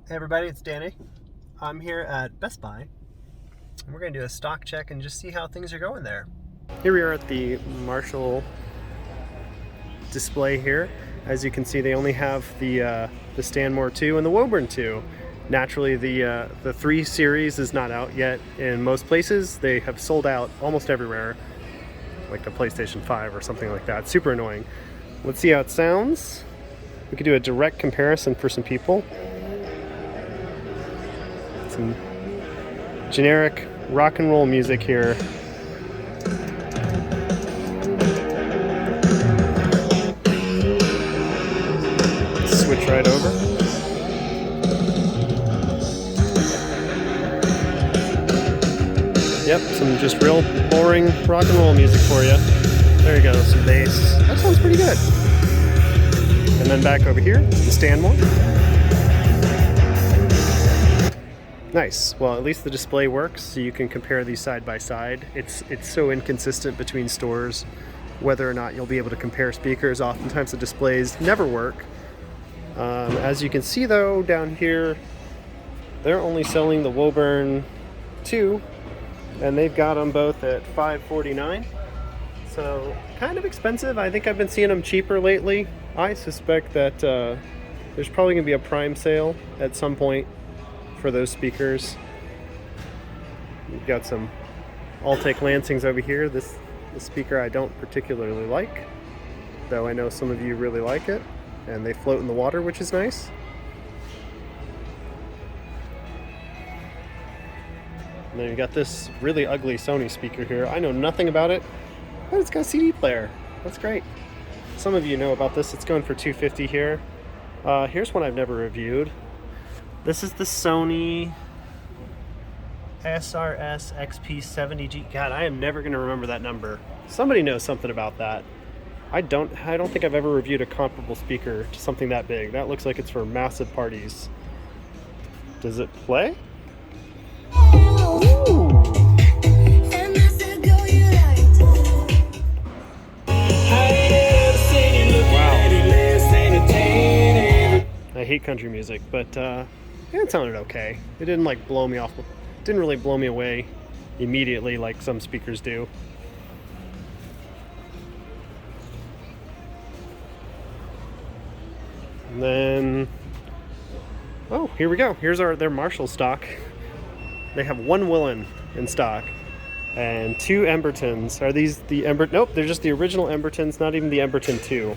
Hey everybody, it's Danny. I'm here at Best Buy, and we're going to do a stock check and just see how things are going there. Here we are at the Marshall display here. As you can see, they only have the Stanmore 2 and the Woburn 2. Naturally, the 3 series is not out yet in most places. They have sold out almost everywhere, like the PlayStation 5 or something like that. Super annoying. Let's see how it sounds. We could do a direct comparison for some people. Some generic rock and roll music here. Switch right over. Yep, some just real boring rock and roll music for you. There you go, some bass. That sounds pretty good. And then back over here, the Stanmore. Nice. Well, at least the display works, so you can compare these side by side. It's so inconsistent between stores whether or not you'll be able to compare speakers. Oftentimes the displays never work. As you can see though, down here, they're only selling the Woburn 2, and they've got them both at $549. So kind of expensive. I think I've been seeing them cheaper lately. I suspect that there's probably going to be a prime sale at some point for those speakers. We've got some Altec Lansings over here. This speaker I don't particularly like, though I know some of you really like it, and they float in the water, which is nice. And then you got this really ugly Sony speaker here. I know nothing about it, but it's got a CD player. That's great. Some of you know about this. It's going for $250 here. Here's one I've never reviewed. This is the Sony SRS XP70G. God, I am never going to remember that number. Somebody knows something about that. I don't think I've ever reviewed a comparable speaker to something that big. That looks like it's for massive parties. Does it play? Ooh. I hate country music, but it sounded okay. It didn't like blow me off. It didn't really blow me away immediately like some speakers do. And then, oh, here we go. Here's their Marshall stock. They have one Willen in stock and 2 Embertons. Are these the Nope, they're just the original Embertons, not even the Emberton 2.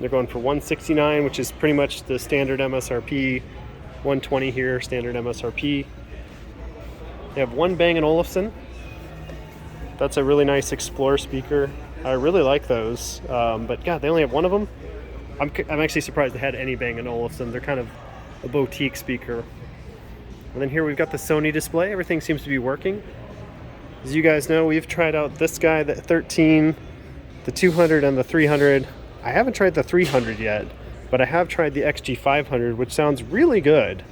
They're going for $169, which is pretty much the standard MSRP. $120 here, standard MSRP. They have one Bang & Olufsen. That's a really nice Explorer speaker. I really like those, but God, they only have one of them. I'm actually surprised they had any Bang & Olufsen. They're kind of a boutique speaker. And then here we've got the Sony display. Everything seems to be working. As you guys know, we've tried out this guy, the 13, the 200, and the 300. I haven't tried the 300 yet, but I have tried the XG500, which sounds really good.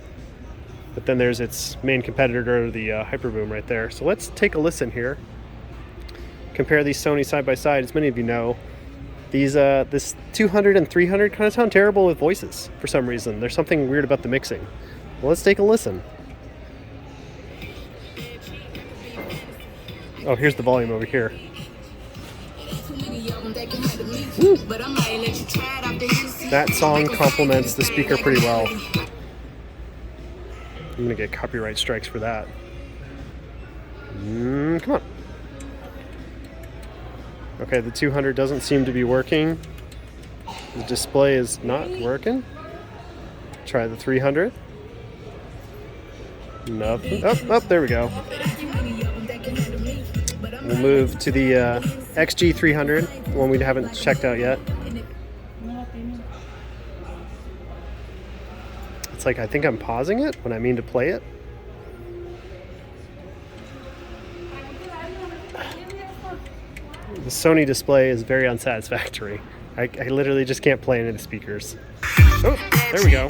But then there's its main competitor, the Hyperboom right there. So let's take a listen here. Compare these Sony side by side. As many of you know, these this 200 and 300 kind of sound terrible with voices for some reason. There's something weird about the mixing. Well, let's take a listen. Oh, here's the volume over here. Woo. That song complements the speaker pretty well. I'm gonna get copyright strikes for that. Come on. Okay, the 200 doesn't seem to be working. The display is not working. Try the 300. Nothing. Oh, there we go. We'll move to the XG300, the one we haven't checked out yet. It's like I think I'm pausing it when I mean to play it. The Sony display is very unsatisfactory. I literally just can't play any of the speakers. Oh, there we go.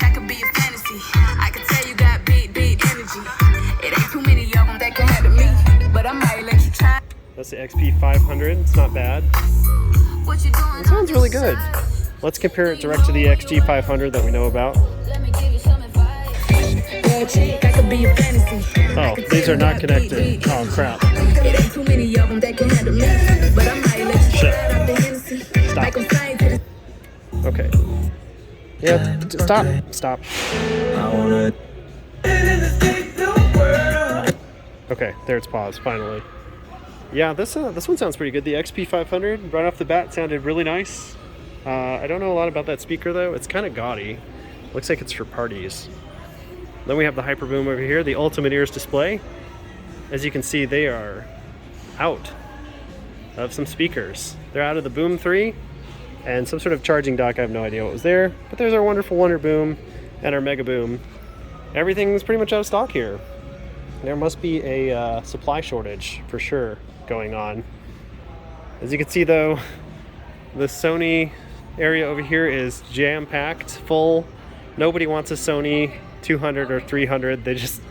That's the XP500. It's not bad. It sounds really good. Let's compare it direct to the XG500 that we know about. Oh, these are not connected. Oh, crap. Shit. Stop. Okay. Yeah, stop. Stop. Okay, there it's paused, finally. Yeah, this one sounds pretty good. The XP500, right off the bat, sounded really nice. I don't know a lot about that speaker, though. It's kind of gaudy. Looks like it's for parties. Then we have the Hyperboom over here, the Ultimate Ears display. As you can see, they are out of some speakers. They're out of the Boom 3 and some sort of charging dock. I have no idea what was there, but there's our wonderful Wonder Boom and our Mega Boom. Everything's pretty much out of stock here. There must be a supply shortage for sure going on. As you can see, though, the Sony area over here is jam-packed, full. Nobody wants a Sony 200 or 300. They're just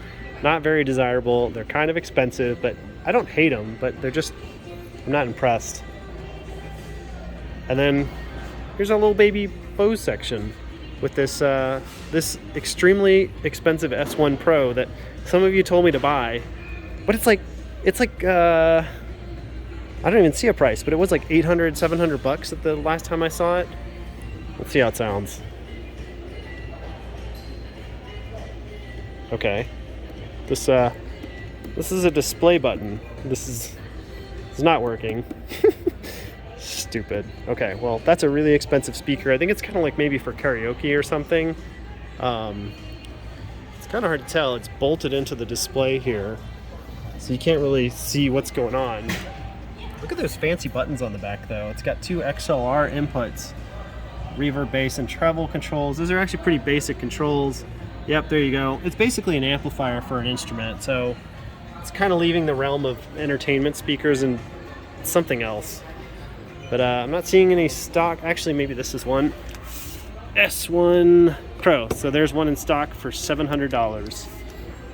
not very desirable. They're kind of expensive, but I don't hate them, but they're just, I'm not impressed. And then here's our little baby Bose section with this this extremely expensive S1 Pro that some of you told me to buy, but it's like I don't even see a price, but it was like 800, 700 bucks at the last time I saw it. Let's see how it sounds. Okay, this is a display button. It's not working. Stupid. Okay, well, that's a really expensive speaker. I think it's kind of like maybe for karaoke or something. It's kind of hard to tell. It's bolted into the display here, so you can't really see what's going on. Look at those fancy buttons on the back, though. It's got two XLR inputs, reverb, bass, and treble controls. Those are actually pretty basic controls. Yep, there you go. It's basically an amplifier for an instrument, so it's kind of leaving the realm of entertainment speakers and something else. But I'm not seeing any stock. Actually, maybe this is one. S1 Pro. So there's one in stock for $700.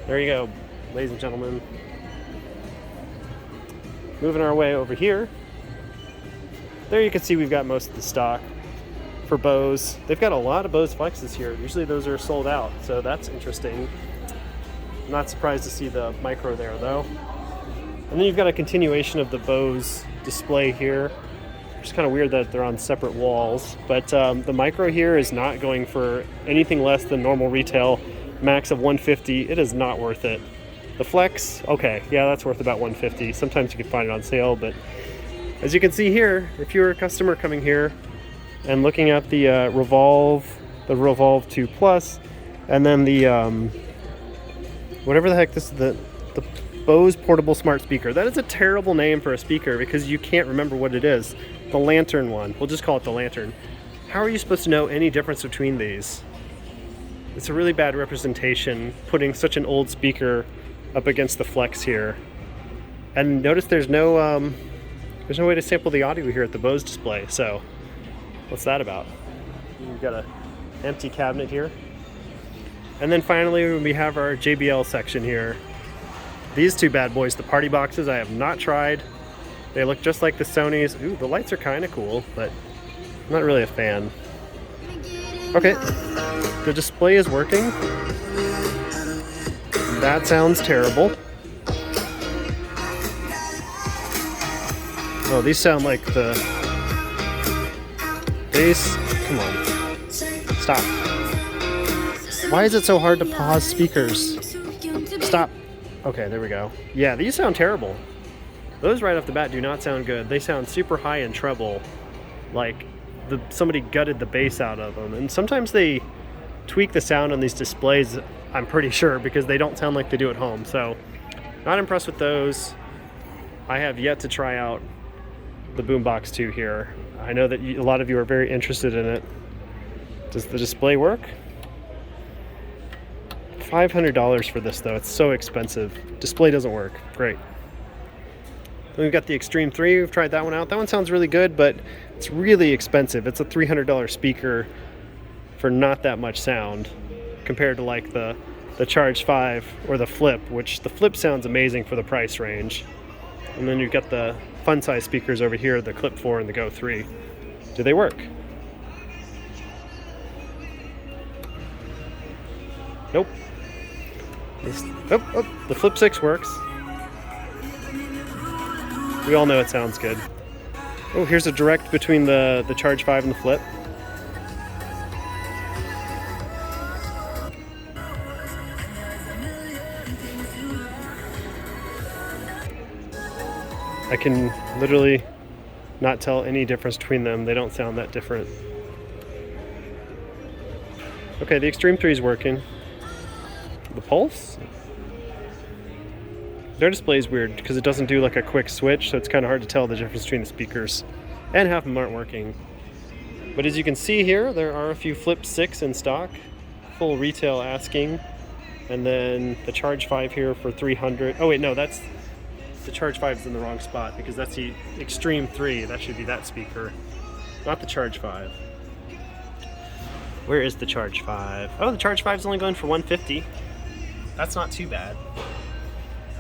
There you go, ladies and gentlemen. Moving our way over here. There you can see we've got most of the stock for Bose. They've got a lot of Bose Flexes here. Usually those are sold out, so that's interesting. I'm not surprised to see the Micro there, though. And then you've got a continuation of the Bose display here. It's kind of weird that they're on separate walls, but the Micro here is not going for anything less than normal retail, max of $150. It is not worth it. The Flex, okay, yeah, that's worth about $150. Sometimes you can find it on sale, but as you can see here, if you're a customer coming here and looking at the Revolve 2 Plus, and then the whatever the heck this is, the Bose portable smart speaker. That is a terrible name for a speaker because you can't remember what it is. The Lantern one. We'll just call it the Lantern. How are you supposed to know any difference between these? It's a really bad representation putting such an old speaker up against the Flex here. And notice there's no way to sample the audio here at the Bose display. So what's that about? We've got an empty cabinet here. And then finally we have our JBL section here. These two bad boys, the party boxes, I have not tried. They look just like the Sonys. Ooh, the lights are kind of cool, but I'm not really a fan. Okay, the display is working. That sounds terrible. Oh, these sound like the bass. Come on, stop. Why is it so hard to pause speakers? Stop. Okay, there we go. Yeah, these sound terrible. Those right off the bat do not sound good. They sound super high in treble, like somebody gutted the bass out of them. And sometimes they tweak the sound on these displays, I'm pretty sure, because they don't sound like they do at home. So, not impressed with those. I have yet to try out the Boombox 2 here. I know that a lot of you are very interested in it. Does the display work? $500 for this, though. It's so expensive. Display doesn't work. Great. Then we've got the Extreme 3. We've tried that one out. That one sounds really good, but it's really expensive. It's a $300 speaker for not that much sound compared to like the Charge 5 or the Flip, which the Flip sounds amazing for the price range. And then you've got the fun size speakers over here, the Clip 4 and the Go 3. Do they work? Nope. The Flip 6 works. We all know it sounds good. Oh, here's a direct between the Charge 5 and the Flip. I can literally not tell any difference between them. They don't sound that different. Okay, the Extreme 3 is working. The Pulse? Their display is weird because it doesn't do like a quick switch, so it's kind of hard to tell the difference between the speakers. And half of them aren't working. But as you can see here, there are a few Flip 6 in stock. Full retail asking. And then the Charge 5 here for $300. Oh wait, no, that's... The Charge 5 is in the wrong spot because that's the Extreme 3. That should be that speaker, not the Charge 5. Where is the Charge 5? Oh, the Charge 5 is only going for $150. That's not too bad.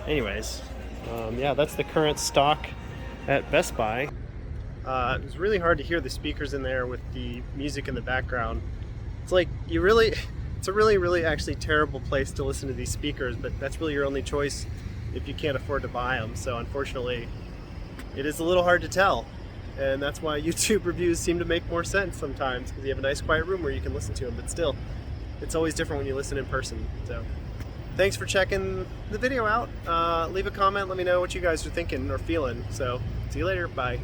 Anyways, yeah, that's the current stock at Best Buy. It was really hard to hear the speakers in there with the music in the background. It's like it's a really actually terrible place to listen to these speakers, but that's really your only choice if you can't afford to buy them. So unfortunately, it is a little hard to tell. And that's why YouTube reviews seem to make more sense sometimes, because you have a nice quiet room where you can listen to them, but still, it's always different when you listen in person. So thanks for checking the video out. Leave a comment, let me know what you guys are thinking or feeling. So see you later, bye.